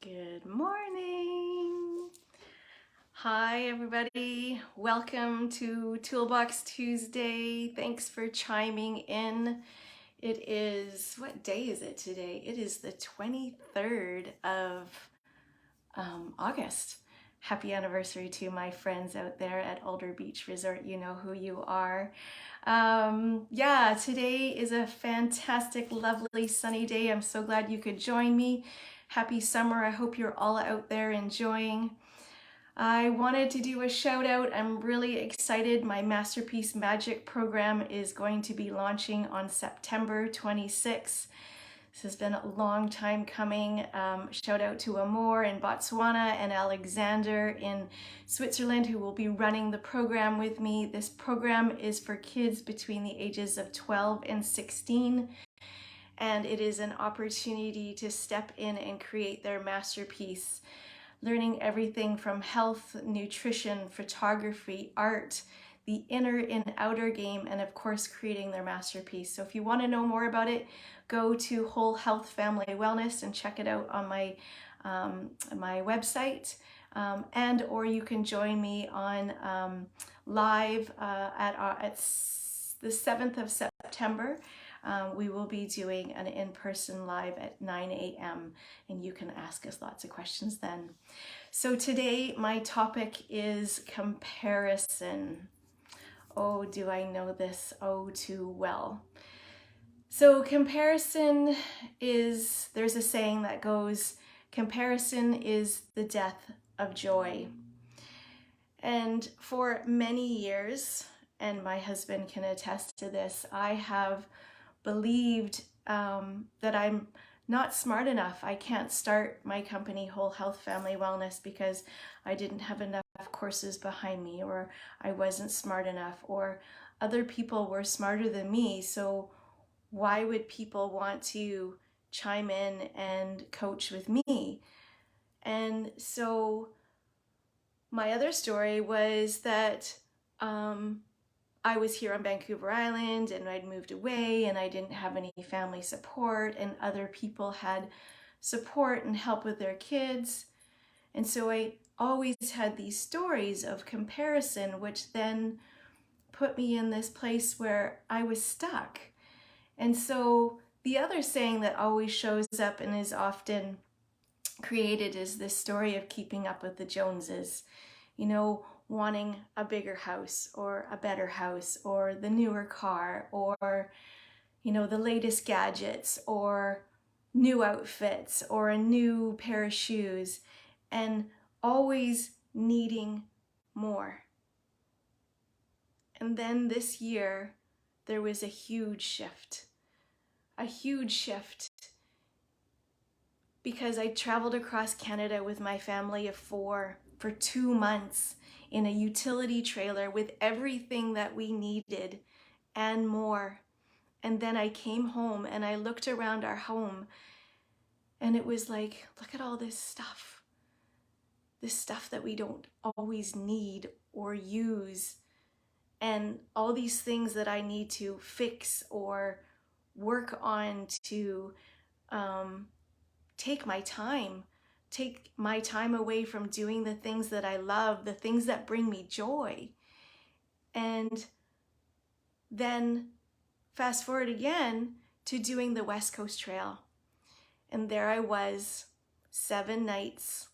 Good morning. Hi, everybody. Welcome to Toolbox Tuesday. Thanks for chiming in. It is, what day is it today? It is the 23rd of August. Happy anniversary to my friends out there at Alder Beach Resort. You know who you are. Yeah, today is a fantastic, lovely, sunny day. I'm so glad you could join me. Happy summer. I hope you're all out there enjoying. I wanted to do a shout out. I'm really excited. My Masterpiece Magic program is going to be launching on September 26th. This has been a long time coming. Shout out to Amor in Botswana and Alexander in Switzerland, who will be running the program with me. This program is for kids between the ages of 12 and 16, and it is an opportunity to step in and create their masterpiece, learning everything from health, nutrition, photography, art, the inner and outer game, and of course, creating their masterpiece. So if you want to know more about it, go to Whole Health Family Wellness and check it out on my website, and or you can join me on live at the 7th of September. We will be doing an in-person live at 9 a.m. and you can ask us lots of questions then. So today my topic is comparison. Oh, do I know this oh too well. So comparison is, there's a saying that goes, comparison is the death of joy. And for many years, and my husband can attest to this, I have believed that I'm not smart enough. I can't start my company, Whole Health Family Wellness, because I didn't have enough courses behind me, or I wasn't smart enough, or other people were smarter than me. So why would people want to chime in and coach with me? And so my other story was that I was here on Vancouver Island and I'd moved away and I didn't have any family support, and other people had support and help with their kids. And so I always had these stories of comparison, which then put me in this place where I was stuck. And so the other saying that always shows up and is often created is this story of keeping up with the Joneses. You know, wanting a bigger house or a better house or the newer car or, you know, the latest gadgets or new outfits or a new pair of shoes, and always needing more. And then this year, there was a huge shift because I traveled across Canada with my family of 4 for 2 months in a utility trailer with everything that we needed and more. And then I came home and I looked around our home and it was like, look at all this stuff that we don't always need or use, and all these things that I need to fix or work on to take my time away from doing the things that I love, the things that bring me joy. And then fast forward again to doing the West Coast Trail. And there I was, 7 nights,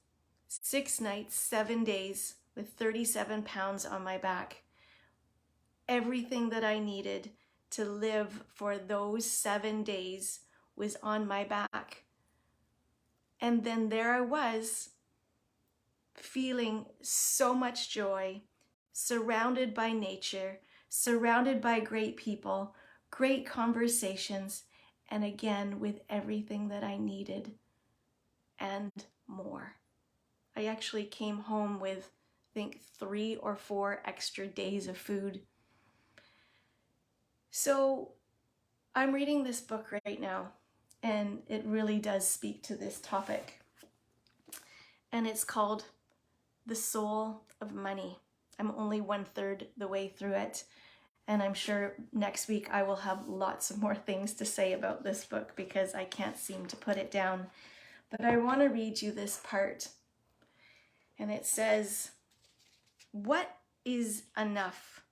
6 nights, 7 days with 37 pounds on my back. Everything that I needed to live for those 7 days was on my back. And then there I was, feeling so much joy, surrounded by nature, surrounded by great people, great conversations, and again with everything that I needed and more. I actually came home with, I think, 3 or 4 extra days of food. So I'm reading this book right now, and it really does speak to this topic. And it's called The Soul of Money. I'm only 1/3 the way through it, and I'm sure next week I will have lots of more things to say about this book because I can't seem to put it down. But I want to read you this part. And it says, "What is enough?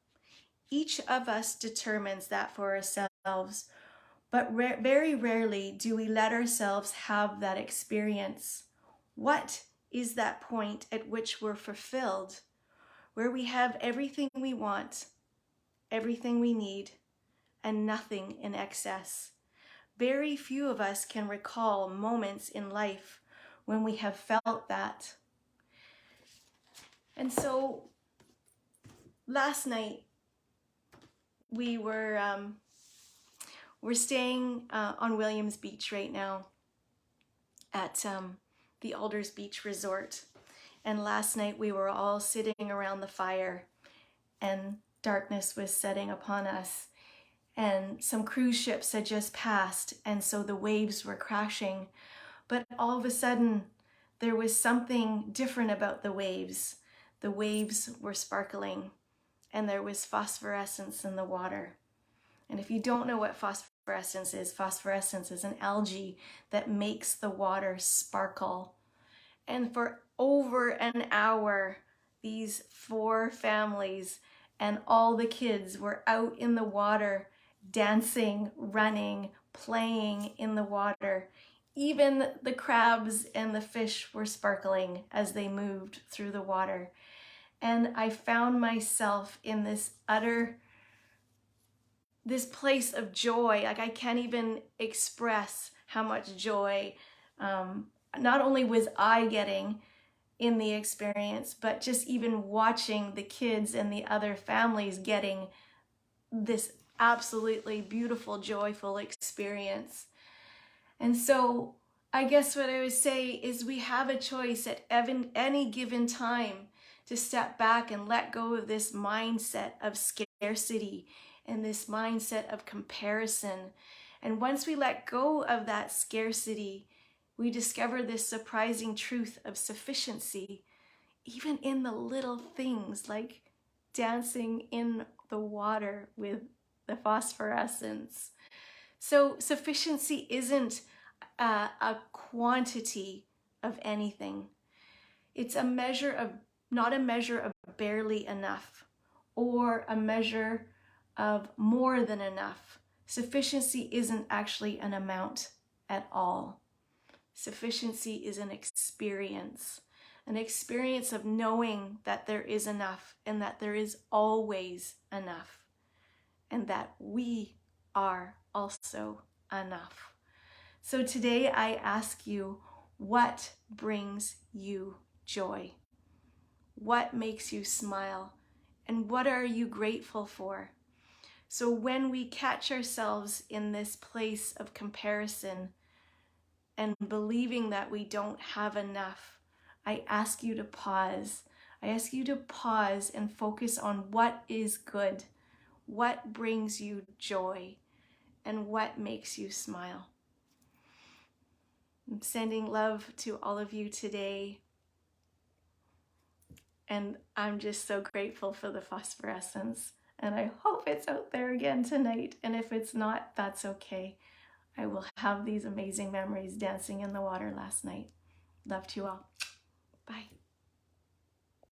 Each of us determines that for ourselves, but very rarely do we let ourselves have that experience. What is that point at which we're fulfilled, where we have everything we want, everything we need, and nothing in excess? Very few of us can recall moments in life when we have felt that." And so last night we're staying on Williams Beach right now at the Alders Beach Resort. And last night we were all sitting around the fire and darkness was setting upon us. And some cruise ships had just passed, and so the waves were crashing. But all of a sudden, there was something different about the waves. The waves were sparkling, and there was phosphorescence in the water. And if you don't know what phosphorescence is an algae that makes the water sparkle. And for over an hour, these 4 families and all the kids were out in the water, dancing, running, playing in the water. Even the crabs and the fish were sparkling as they moved through the water. And I found myself in this place of joy. Like, I can't even express how much joy not only was I getting in the experience, but just even watching the kids and the other families getting this absolutely beautiful, joyful experience. And so I guess what I would say is we have a choice at any given time to step back and let go of this mindset of scarcity and this mindset of comparison. And once we let go of that scarcity, we discover this surprising truth of sufficiency, even in the little things like dancing in the water with the phosphorescence. So sufficiency isn't a quantity of anything. It's a measure of, not a measure of barely enough or a measure of more than enough. Sufficiency isn't actually an amount at all. Sufficiency is an experience of knowing that there is enough and that there is always enough and that we are also enough. So today I ask you, what brings you joy? What makes you smile? And what are you grateful for? So when we catch ourselves in this place of comparison and believing that we don't have enough, I ask you to pause. I ask you to pause and focus on what is good, what brings you joy, and what makes you smile. I'm sending love to all of you today. And I'm just so grateful for the phosphorescence. And I hope it's out there again tonight. And if it's not, that's okay. I will have these amazing memories dancing in the water last night. Love to you all. Bye.